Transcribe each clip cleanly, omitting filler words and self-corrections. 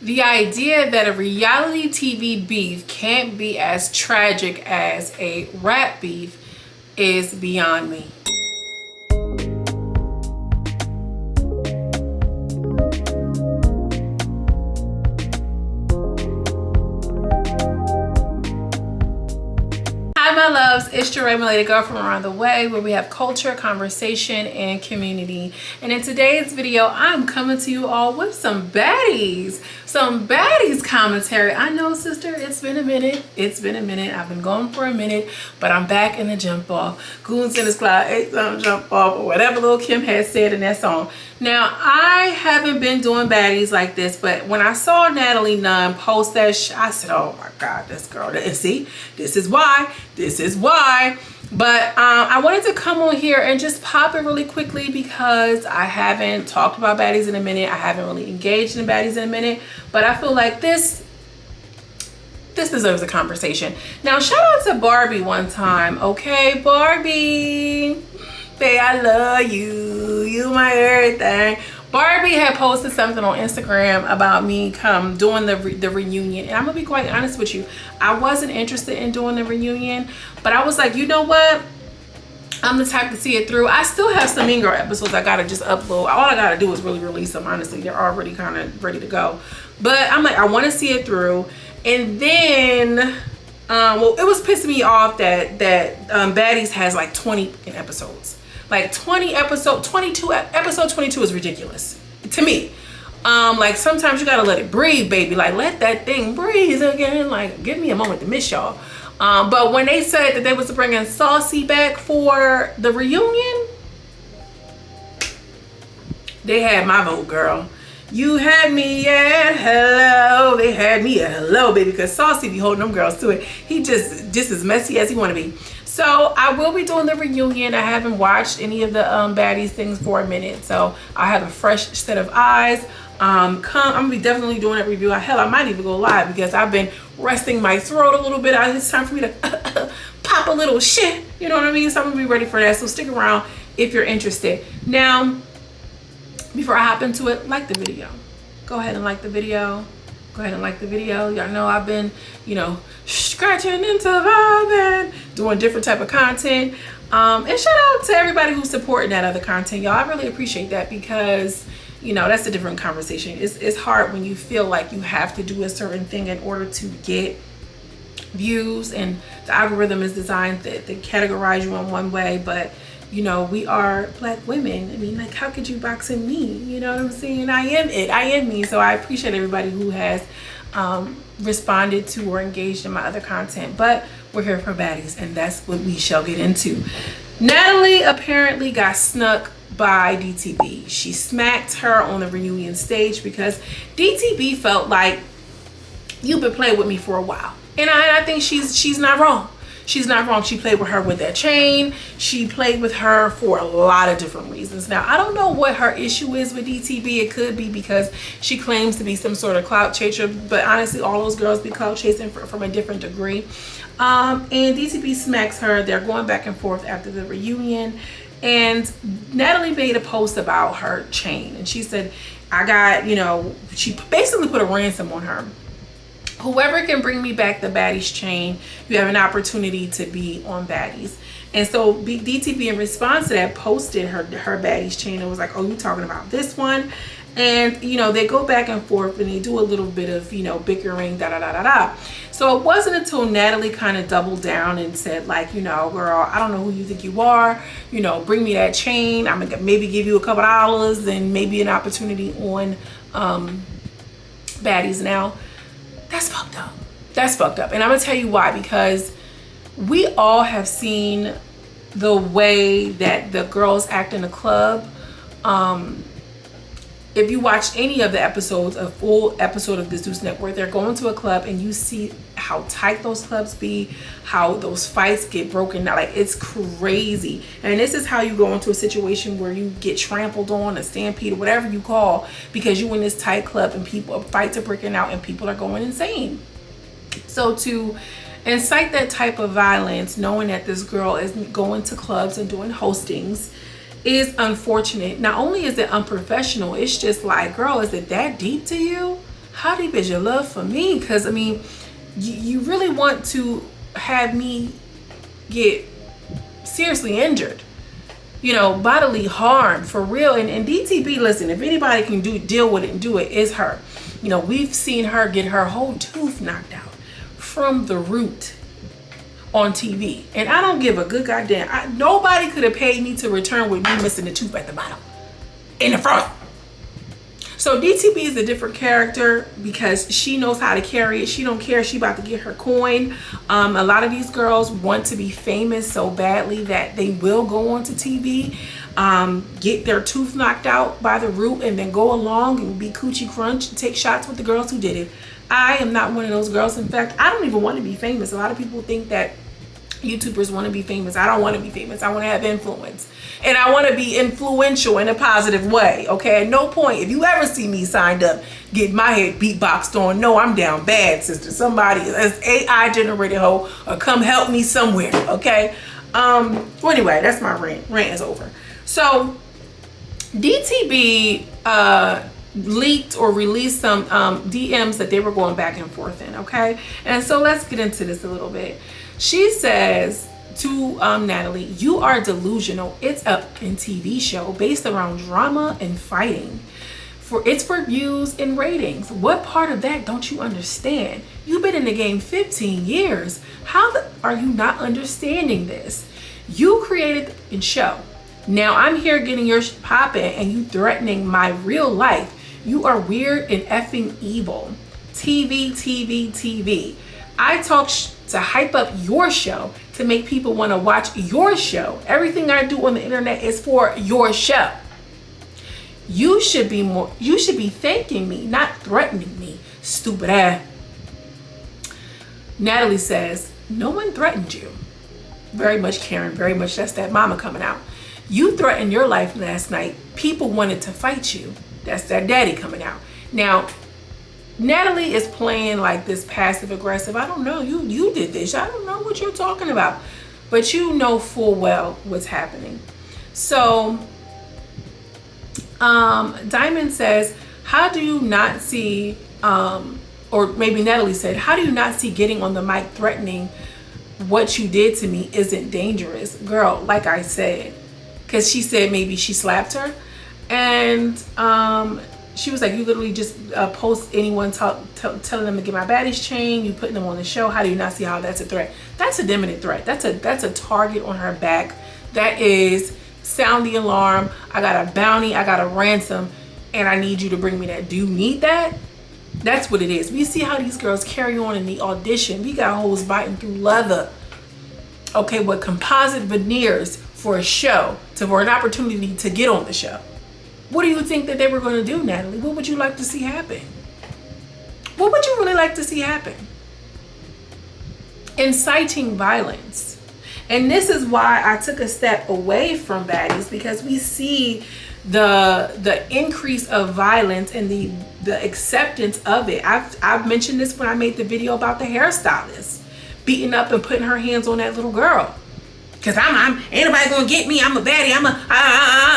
The idea that a reality TV beef can't be as tragic as a rap beef is beyond me. Hi my loves, it's your related girl from around the way, where we have culture, conversation, and community. And in today's video, I'm coming to you all with some baddies commentary. I know, sister, it's been a minute. I've been gone for a minute, but I'm back in the jump off. Goons in his cloud, ain't some jump off, or whatever Lil Kim had said in that song. Now, I haven't been doing baddies like this, but when I saw Natalie Nunn post that I said, oh my God, this girl, and see, this is why. But I wanted to come on here and just pop it really quickly because I haven't talked about baddies in a minute. I haven't really engaged in baddies in a minute, but I feel like this deserves a conversation. Now, shout out to Barbie one time, okay? Barbie, babe, I love you. You my everything. Barbie had posted something on Instagram about me doing the reunion, and I'm gonna be quite honest with you, I wasn't interested in doing the reunion, but I was like, you know what, I'm the type to see it through. I still have some Mean Girl episodes I gotta just upload. All I gotta do is really release them. Honestly, they're already kind of ready to go, but I'm like, I want to see it through. And then well, it was pissing me off that Baddies has like 20 episodes. Like episode 22 is ridiculous to me. Like sometimes you gotta let it breathe, baby. Like let that thing breathe again. Like give me a moment to miss y'all. But when they said that they was bringing Saucy back for the reunion, they had my vote, girl. You had me at hello. They had me at hello, baby, because Saucy be holding them girls to it. He just as messy as he want to be. So I will be doing the reunion. I haven't watched any of the Baddies things for a minute, so I have a fresh set of eyes. I'm gonna be definitely doing that review. Hell, I might even go live because I've been resting my throat a little bit. It's time for me to pop a little shit. You know what I mean? So I'm gonna be ready for that. So stick around if you're interested. Now, before I hop into it, like the video. Go ahead and like the video. Y'all know I've been, scratching into vibing, doing different type of content. And shout out to everybody who's supporting that other content, y'all. I really appreciate that because, that's a different conversation. It's hard when you feel like you have to do a certain thing in order to get views, and the algorithm is designed to categorize you in one way, but we are Black women. I mean, like, how could you box in me? You know what I'm saying? I am me. So I appreciate everybody who has responded to or engaged in my other content. But we're here for baddies, and that's what we shall get into. Natalie apparently got snuck by DTB. She smacked her on the reunion stage because DTB felt like, you've been playing with me for a while. And I think she's not wrong. She's not wrong. She played with her with that chain. She played with her for a lot of different reasons. Now, I don't know what her issue is with DTB. It could be because she claims to be some sort of clout chaser, but honestly, all those girls be clout chasing from a different degree. And DTB smacks her. They're going back and forth after the reunion. And Natalie made a post about her chain. And she said, she basically put a ransom on her. Whoever can bring me back the Baddies chain, you have an opportunity to be on Baddies. And so DTB, in response to that, posted her Baddies chain and was like, oh, you talking about this one? And they go back and forth and they do a little bit of bickering, So it wasn't until Natalie kind of doubled down and said, like, girl, I don't know who you think you are, bring me that chain. I'm gonna maybe give you a couple dollars and maybe an opportunity on Baddies. Now, that's fucked up. And I'm gonna tell you why, because we all have seen the way that the girls act in the club. If you watch any of the episodes, a full episode of the Zeus Network, they're going to a club and you see how tight those clubs be, how those fights get broken down. Like, it's crazy. And this is how you go into a situation where you get trampled on, a stampede, or whatever you call, because you in this tight club and fights are breaking out and people are going insane. So to incite that type of violence, knowing that this girl is going to clubs and doing hostings, is unfortunate. Not only is it unprofessional, it's just like, girl, is it that deep to you? how deep is your love for me? Because I mean, you really want to have me get seriously injured, you know, bodily harm for real. And DTB, listen, if anybody can deal with it and do it, is her. You know, we've seen her get her whole tooth knocked out from the root on TV, and I don't give a good goddamn. Nobody could have paid me to return with me missing the tooth at the bottom, in the front. So DTB is a different character because she knows how to carry it. She don't care. She about to get her coin. A lot of these girls want to be famous so badly that they will go onto TV, get their tooth knocked out by the root, and then go along and be coochie crunch and take shots with the girls who did it. I am not one of those girls. In fact, I don't even want to be famous. A lot of people think that YouTubers want to be famous. I don't want to be famous. I want to have influence, and I want to be influential in a positive way. Okay, at no point, if you ever see me signed up, get my head beatboxed on, no, I'm down bad, sister. Somebody, as AI generated hoe, or come help me somewhere. Okay. Well, anyway, that's my rant. Rant is over. So DTB leaked or released some DMs that they were going back and forth in. Okay, and so let's get into this a little bit. She says to Natalie, you are delusional. It's a TV show based around drama and fighting. It's for views and ratings. What part of that don't you understand? You've been in the game 15 years. How are you not understanding this? You created the show. Now I'm here getting your popping and you threatening my real life. You are weird and effing evil. TV. I talk to hype up your show, to make people want to watch your show. Everything I do on the internet is for your show. You should be thanking me, not threatening me, stupid ass. Natalie says, no one threatened you. Very much Karen, very much that's that mama coming out. You threatened your life last night. People wanted to fight you. That's that daddy coming out. Now, Natalie is playing like this passive aggressive. I don't know. You did this. I don't know what you're talking about. But you know full well what's happening. So Diamond says, how do you not see, or maybe Natalie said, how do you not see getting on the mic threatening what you did to me isn't dangerous? Girl, like I said, because she said maybe she slapped her. And she was like, you literally just post anyone telling them to get my Baddies chain, you putting them on the show. How do you not see how that's a threat? That's a imminent threat. That's a target on her back. That is sound the alarm. I got a bounty, I got a ransom, and I need you to bring me that. Do you need that? That's what it is. We see how these girls carry on in the audition. We got hoes biting through leather, okay, with composite veneers for a show, for an opportunity to get on the show. What do you think that they were going to do, Natalie? What would you like to see happen? What would you really like to see happen? Inciting violence. And this is why I took a step away from Baddies, because we see the increase of violence and the acceptance of it. I've mentioned this when I made the video about the hairstylist beating up and putting her hands on that little girl. Because ain't nobody gonna get me. I'm a baddie.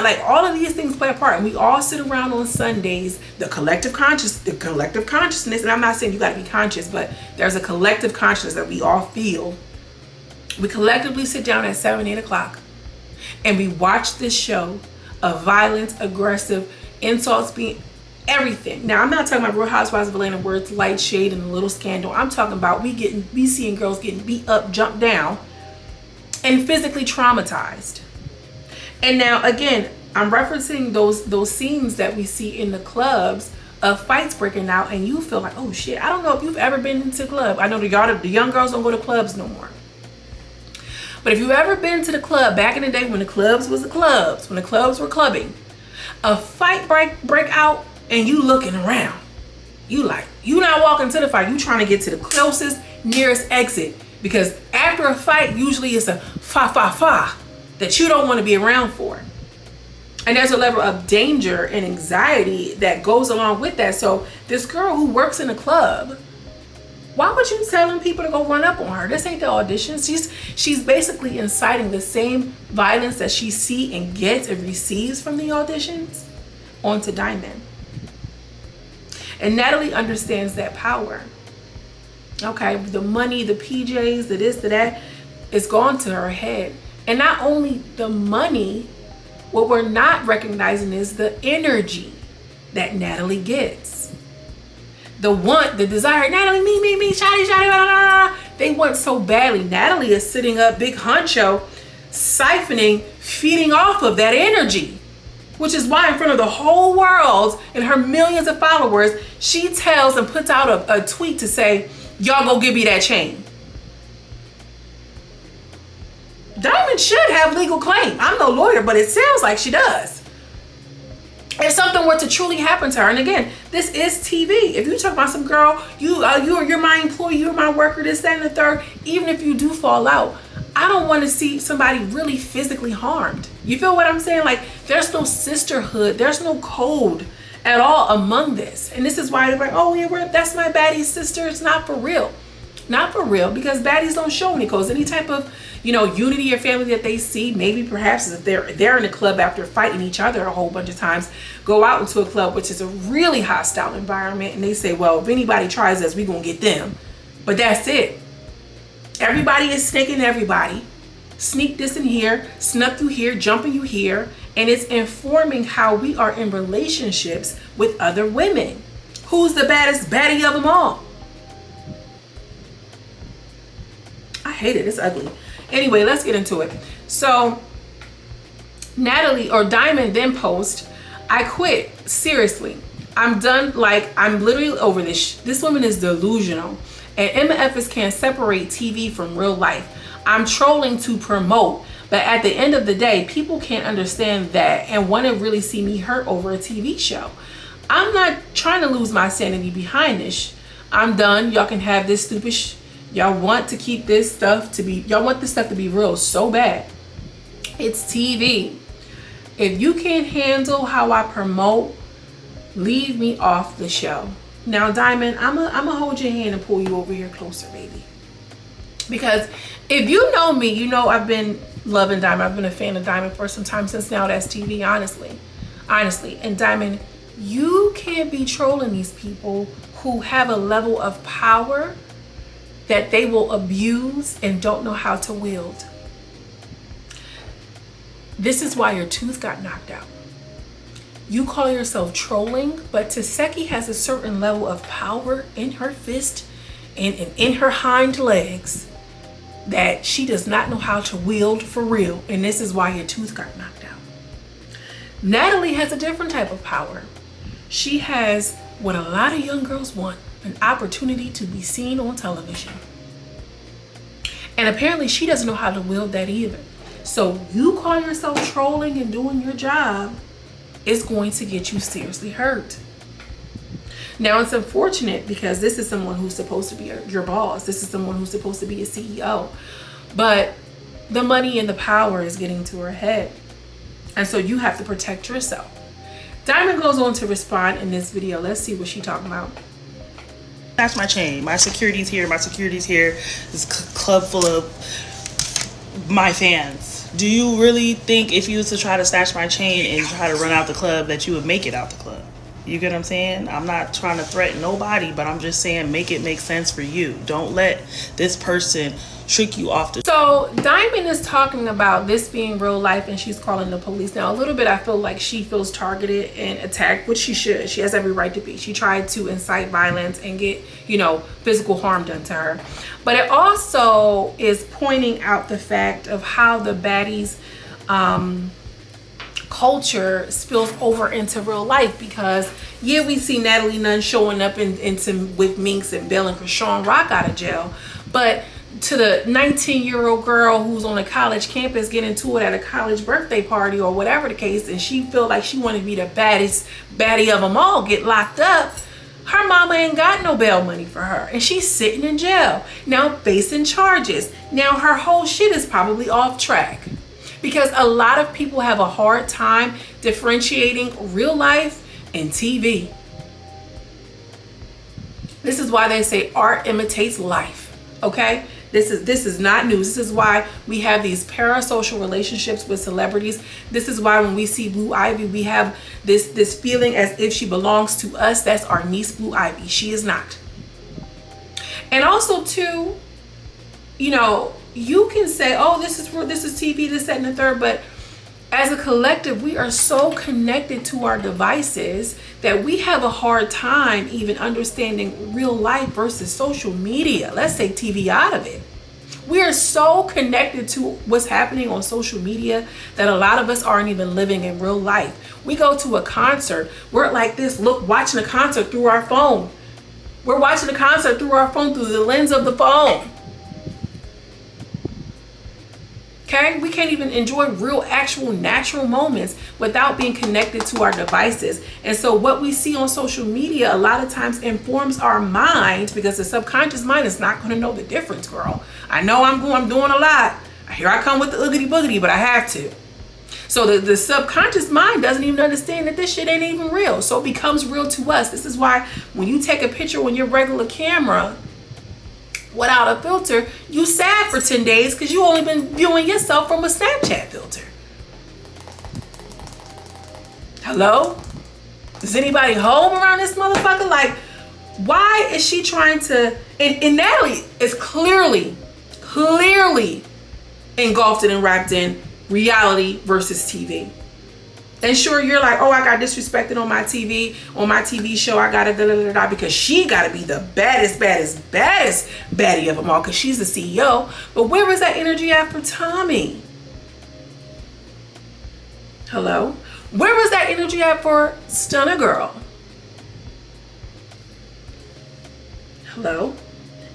Like all of these things play a part. And we all sit around on Sundays, the collective consciousness. And I'm not saying you gotta be conscious, but there's a collective consciousness that we all feel. We collectively sit down at 7, 8 o'clock and we watch this show of violence, aggressive, insults, being everything. Now I'm not talking about Real Housewives of Atlanta where it's light shade and a little scandal. I'm talking about we seeing girls getting beat up, jumped down, and physically traumatized. And now again, I'm referencing those scenes that we see in the clubs of fights breaking out, and you feel like, oh shit. I don't know if you've ever been into a club. I know the young girls don't go to clubs no more. But if you've ever been to the club back in the day when the clubs was the clubs, when the clubs were clubbing, a fight break out and you looking around. You not walking to the fight. You trying to get to the closest, nearest exit. Because after a fight, usually it's a fa that you don't want to be around for. And there's a level of danger and anxiety that goes along with that. So this girl who works in a club, why would you telling people to go run up on her? This ain't the audition. She's basically inciting the same violence that she sees and gets and receives from the auditions onto Diamond. And Natalie understands that power. Okay, the money, the PJs, the this, the that, it's gone to her head. And not only the money, what we're not recognizing is the energy that Natalie gets. The desire, Natalie, me, shawty, blah, blah, blah. They want so badly. Natalie is sitting up big honcho, siphoning, feeding off of that energy. Which is why in front of the whole world and her millions of followers, she tells and puts out a tweet to say, y'all go give me that chain. Diamond should have legal claim. I'm no lawyer, but it sounds like she does. If something were to truly happen to her, and again, this is TV. If you talk about some girl, you're my employee, you're my worker, this, that, and the third, even if you do fall out, I don't want to see somebody really physically harmed. You feel what I'm saying? Like, there's no sisterhood, there's no code at all among this. And this is why they're like, oh yeah, that's my baddie's sister. It's not for real. Not for real, because baddies don't show any codes. Any type of, unity or family that they see, maybe perhaps if they're in a club after fighting each other a whole bunch of times, go out into a club, which is a really hostile environment, and they say, well, if anybody tries us, we're going to get them. But that's it. Everybody is snaking everybody. Sneak this in here, snuck through here, jumping you here, and it's informing how we are in relationships with other women. Who's the baddest baddie of them all? I hate it. It's ugly. Anyway, let's get into it. So Natalie or Diamond then post, I quit. Seriously. I'm done. Like, I'm literally over this. This woman is delusional. And MFs can't separate TV from real life. I'm trolling to promote. But at the end of the day, people can't understand that and want to really see me hurt over a TV show. I'm not trying to lose my sanity behind this. I'm done. Y'all can have this stupid y'all want to keep this stuff to be, y'all want this stuff to be real so bad. It's TV. If you can't handle how I promote, leave me off the show. Now, Diamond, I'm gonna hold your hand and pull you over here closer, baby. Because if you know me, you know I've been loving Diamond. I've been a fan of Diamond for some time, since Now That's TV, honestly. And Diamond, you can't be trolling these people who have a level of power that they will abuse and don't know how to wield. This is why your tooth got knocked out. You call yourself trolling, but Taseki has a certain level of power in her fist and in her hind legs that she does not know how to wield for real. And this is why your tooth got knocked out. Natalie has a different type of power. She has what a lot of young girls want, an opportunity to be seen on television. And apparently she doesn't know how to wield that either. So you call yourself trolling and doing your job, it's going to get you seriously hurt. Now, it's unfortunate because this is someone who's supposed to be your boss. This is someone who's supposed to be a CEO. But the money and the power is getting to her head. And so you have to protect yourself. Diamond goes on to respond in this video. Let's see what she's talking about. That's my chain. My security's here. My security's here. This club full of my fans. Do you really think if you was to try to snatch my chain and try to run out the club that you would make it out the club? You get what I'm saying? I'm not trying to threaten nobody, but I'm just saying make it make sense for you. Don't let this person trick you off the... So Diamond is talking about this being real life and she's calling the police. Now, a little bit I feel like she feels targeted and attacked, which she should. She has every right to be. She tried to incite violence and get, physical harm done to her. But it also is pointing out the fact of how the baddies culture spills over into real life, because we see Natalie Nunn showing up with Minx and bailing for Sean Rock out of jail, but to the 19-year-old girl who's on a college campus getting into it at a college birthday party or whatever the case, and she feel like she want to be the baddest baddie of them all, get locked up, her mama ain't got no bail money for her and she's sitting in jail now facing charges. Now her whole shit is probably off track, because a lot of people have a hard time differentiating real life and TV. This is why they say art imitates life, okay? This is not news. This is why we have these parasocial relationships with celebrities. This is why when we see Blue Ivy, we have this feeling as if she belongs to us. That's our niece Blue Ivy. She is not. And also too, you know, you can say, oh, this is TV, this, that, and the third, but as a collective, we are so connected to our devices that we have a hard time even understanding real life versus social media. Let's take TV out of it. We are so connected to what's happening on social media that a lot of us aren't even living in real life. We go to a concert, we're like this, look, watching a concert through our phone. We're watching a concert through our phone, through the lens of the phone. Okay, we can't even enjoy real, actual, natural moments without being connected to our devices. And so what we see on social media a lot of times informs our mind, because the subconscious mind is not going to know the difference, girl. I know I'm doing a lot. Here I come with the oogity boogity, but I have to. So the subconscious mind doesn't even understand that this shit ain't even real. So it becomes real to us. This is why when you take a picture on your regular camera without a filter, you sad for 10 days because you only been viewing yourself from a Snapchat filter. Hello? Is anybody home around this motherfucker? Like, why is she trying to, and Natalie is clearly engulfed and wrapped in reality versus TV. And sure, you're like, oh, I got disrespected on my TV show. I got to because she got to be the baddest baddie of them all because she's the CEO. But where was that energy at for Tommy? Hello? Where was that energy at for Stunner Girl? Hello?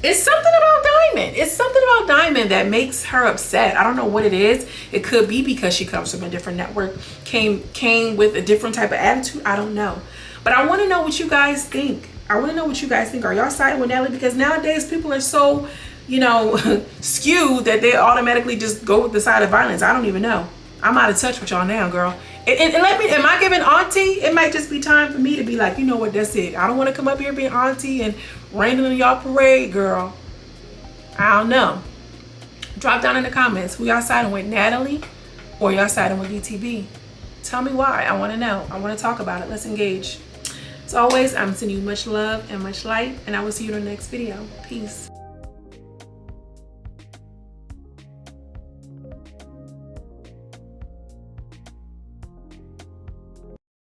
It's something about Diamond. It's something about Diamond that makes her upset. I don't know what it is. It could be because she comes from a different network, came with a different type of attitude. I don't know. But I want to know what you guys think. Are y'all siding with Natalie? Because nowadays people are so, you know, skewed that they automatically just go with the side of violence. I don't even know. I'm out of touch with y'all now, girl. And let me, am I giving auntie? It might just be time for me to be like, you know what, that's it. I don't want to come up here being auntie and raining on y'all parade, girl. I don't know. Drop down in the comments who y'all siding with, Natalie or y'all siding with DTB. Tell me why. I want to know. I want to talk about it. Let's engage. As always, I'm sending you much love and much light, and I will see you in the next video. Peace.